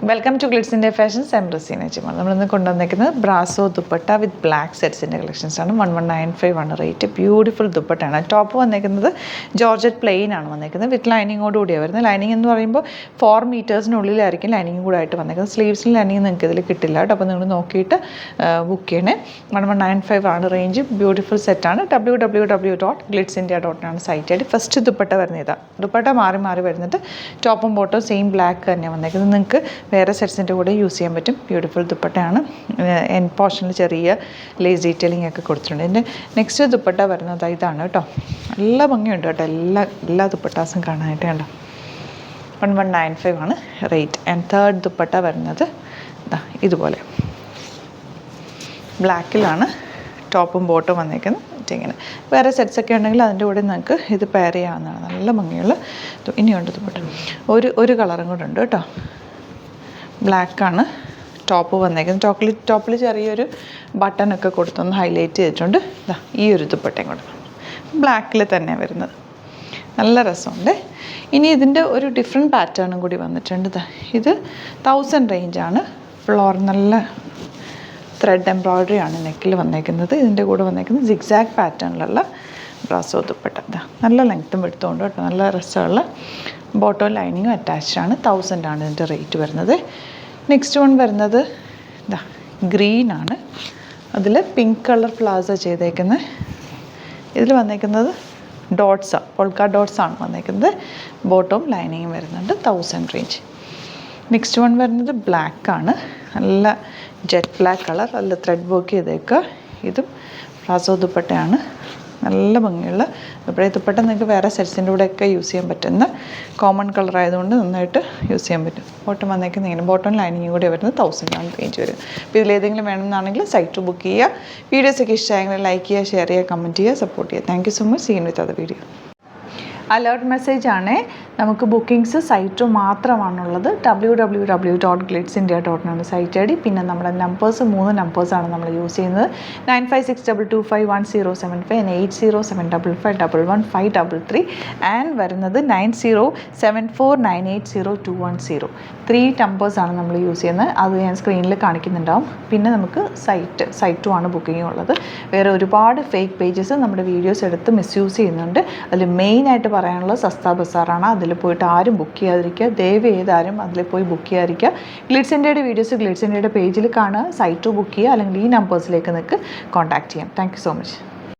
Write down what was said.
Welcome to Glitz India fashions. I am Razeena ചിമാർ. നമ്മളിന്ന് കൊണ്ടുവന്നിരിക്കുന്നത് ബ്രാസോ ദുപ്പട്ട വിത്ത് ബ്ലാക്ക് സെറ്റ്സിൻ്റെ കളക്ഷൻസ് ആണ്. 1195 ആണ് റേറ്റ്. ബ്യൂട്ടിഫുൾ ദുപ്പട്ടയാണ്. ടോപ്പ് വന്നിരിക്കുന്നത് ജോർജറ്റ് പ്ലെയിൻ ആണ് വന്നിരിക്കുന്നത്, വിത്ത് ലൈനിങ്ങോട് കൂടിയാണ് വരുന്നത്. ലൈനിങ് എന്ന് പറയുമ്പോൾ 4 മീറ്റേഴ്സിനുള്ളിലായിരിക്കും ലൈനിങ് കൂടെ ആയിട്ട് വന്നിരിക്കുന്നത്. സ്ലീവ്സിൽ ലൈനിങ് നിങ്ങൾക്ക് ഇതിൽ കിട്ടില്ല കേട്ടോ. അപ്പോൾ നിങ്ങൾ നോക്കിയിട്ട് ബുക്ക് ചെയ്യണേ. 1195 ആണ് റേഞ്ച്. ബ്യൂട്ടിഫുൾ സെറ്റാണ്. www.glitzindia.com സൈറ്റ് ആയിട്ട് ഫസ്റ്റ് ദുപ്പട്ട വരുന്നത് ഇതാണ്. ദുപ്പട്ട മാറി മാറി വരുന്നത് ടോപ്പും ബോട്ടും സെയിം ബ്ലാക്ക് തന്നെയാണ് വന്നിരിക്കുന്നത്. നിങ്ങൾക്ക് വേറെ സെറ്റ്സിൻ്റെ കൂടെ യൂസ് ചെയ്യാൻ പറ്റും. ബ്യൂട്ടിഫുൾ ദുപ്പട്ടയാണ്. എൻ പോർഷനിൽ ചെറിയ ലേസ് ഡീറ്റെയിലിംഗ് ഒക്കെ കൊടുത്തിട്ടുണ്ട്. ഇതിൻ്റെ നെക്സ്റ്റ് ദുപ്പട്ട വരുന്നത് ഇതാണ് കേട്ടോ. നല്ല ഭംഗിയുണ്ട് കേട്ടോ. എല്ലാ ദുപ്പട്ടാസും കാണാനായിട്ട് കണ്ടോ. 1195 ആണ് റേറ്റ്. ആൻഡ് തേർഡ് ദുപ്പട്ട വരുന്നത് ഇതുപോലെ ബ്ലാക്കിലാണ് ടോപ്പും ബോട്ടും വന്നേക്കുന്നത്. ഇങ്ങനെ വേറെ സെറ്റ്സൊക്കെ ഉണ്ടെങ്കിൽ അതിൻ്റെ കൂടെ നിങ്ങൾക്ക് ഇത് പെയർ ചെയ്യാവുന്നതാണ്. നല്ല ഭംഗിയുള്ള ഇനിയുണ്ട് ദുപ്പട്ട. ഒരു കളറും കൂടെ ഉണ്ട് കേട്ടോ. ബ്ലാക്കാണ് ടോപ്പ് വന്നേക്കുന്നത്. ടോപ്പിൽ ചെറിയൊരു ബട്ടണൊക്കെ കൊടുത്തൊന്ന് ഹൈലൈറ്റ് ചെയ്തിട്ടുണ്ട്. ഈ ഒരു ദുപ്പട്ടയും കൂടെ ബ്ലാക്കിൽ തന്നെ വരുന്നത്. നല്ല രസമുണ്ട്. ഇനി ഇതിൻ്റെ ഒരു ഡിഫറെൻറ്റ് പാറ്റേണും കൂടി വന്നിട്ടുണ്ട്. ഇത് 1000 റേഞ്ചാണ്. ഫ്ലോർ നല്ല ത്രെഡ് എംബ്രോയ്ഡറി ആണ് നെക്കിൽ വന്നേക്കുന്നത്. ഇതിൻ്റെ കൂടെ വന്നേക്കുന്നത് സിഗ്സാഗ് പാറ്റേണിലുള്ള ബ്രാസോ ദുപ്പട്ട. നല്ല ലെങ്ത്തും എടുത്തുകൊണ്ട് കേട്ടോ. നല്ല രസമുള്ള ബോട്ടോ ലൈനിങ്ങും അറ്റാച്ച്ഡ് ആണ്. 1000 ആണ് ഇതിൻ്റെ റേറ്റ് വരുന്നത്. നെക്സ്റ്റ് വൺ വരുന്നത് ഗ്രീനാണ്. അതിൽ പിങ്ക് കളർ പ്ലാസ ചെയ്തേക്കുന്നത്. ഇതിൽ വന്നേക്കുന്നത് ഡോട്ട്സാണ്, പൊൾക്ക ഡോട്ട്സാണ് വന്നേക്കുന്നത്. ബോട്ടവും ലൈനിങ്ങും വരുന്നുണ്ട്. 1000 റേഞ്ച്. നെക്സ്റ്റ് വൺ വരുന്നത് ബ്ലാക്കാണ്. നല്ല ജെറ്റ് ബ്ലാക്ക് കളർ, നല്ല ത്രെഡ് വർക്ക് ചെയ്തേക്കുക. ഇതും പ്ലാസോ ദുപ്പട്ടയാണ്. നല്ല ഭംഗിയുള്ള ദുപ്പട്ട. നിങ്ങൾക്ക് വേറെ സെറ്റ്സിൻ്റെ കൂടെയൊക്കെ യൂസ് ചെയ്യാൻ പറ്റുന്ന കോമൺ കളർ ആയതുകൊണ്ട് നന്നായിട്ട് യൂസ് ചെയ്യാൻ പറ്റും. ബോട്ടം വന്നേക്കുന്നത് ഇങ്ങനെ. ബോട്ടം ലൈനിങ് കൂടെ വരുന്നത് 1000 ആണ് റേഞ്ച് വരും. അപ്പോൾ ഇതിലേതെങ്കിലും വേണമെന്നാണെങ്കിൽ സൈറ്റ് ബുക്ക് ചെയ്യുക. വീഡിയോസൊക്കെ ഇഷ്ടമായെങ്കിൽ ലൈക്ക് ചെയ്യുക, ഷെയർ ചെയ്യുക, കമൻറ്റ് ചെയ്യുക, സപ്പോർട്ട് ചെയ്യുക. Thank you so much. Seen with other video. Alert message ആണ്. നമുക്ക് ബുക്കിംഗ്സ് സൈറ്റ് മാത്രമാണുള്ളത്. www.glitzindia.com ആണ് സൈറ്റ് ഐ ഡി. പിന്നെ നമ്മുടെ നമ്പേഴ്സ് 3 നമ്പേഴ്സാണ് നമ്മൾ യൂസ് ചെയ്യുന്നത്. 9562251075 and 8075551153 ആൻഡ് വരുന്നത് 9074980210. 3 നമ്പേഴ്സാണ് നമ്മൾ യൂസ് ചെയ്യുന്നത്. അത് ഞാൻ സ്ക്രീനിൽ കാണിക്കുന്നുണ്ടാവും. പിന്നെ നമുക്ക് സൈറ്റും ആണ് ബുക്കിംഗ് ഉള്ളത്. വേറെ ഒരുപാട് ഫേക്ക് പേജസ് നമ്മുടെ വീഡിയോസ് എടുത്ത് മിസ്യൂസ് ചെയ്യുന്നുണ്ട്. അതിൽ മെയിനായിട്ട് പറയാനുള്ളത് സസ്ത ബസാറാണ്. അതിൽ പോയിട്ട് ആരും ബുക്ക് ചെയ്യാതിരിക്കുക. ദയവ് ചെയ്താരും അതിൽ പോയി ബുക്ക് ചെയ്യാതിരിക്കുക. ഗ്ലിറ്റ്സ് ഇന്ത്യയുടെ വീഡിയോസ് ഗ്ലിറ്റ്സ് ഇന്ത്യയുടെ പേജിൽ കാണുക, സൈറ്റ് ബുക്ക് ചെയ്യുക, അല്ലെങ്കിൽ ഈ നമ്പേഴ്സിലേക്ക് നിങ്ങൾക്ക് കോൺടാക്ട് ചെയ്യാം. Thank you so much.